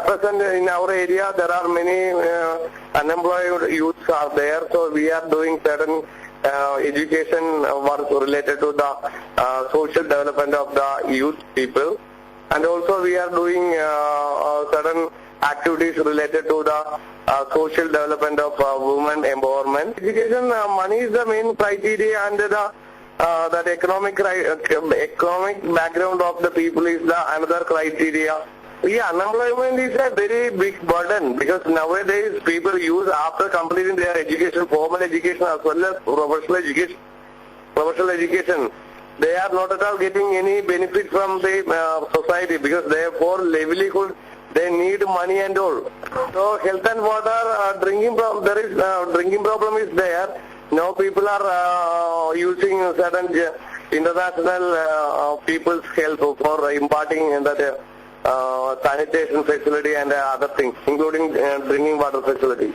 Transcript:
Present in our area, there are many unemployed youths are there, so we are doing certain education work related to the social development of the youth people, and also we are doing certain activities related to the social development of women empowerment. Education money is the main criteria, and that economic background of the people is the another criteria. Yeah, unemployment is a very big burden because nowadays people use, after completing their education, formal education as well as professional education, they are not at all getting any benefit from the society, because for livelihood they need money and all. So health and water, drinking problem is there. Now people are using certain international people's help for imparting that sanitation facility and other things, including drinking water facility.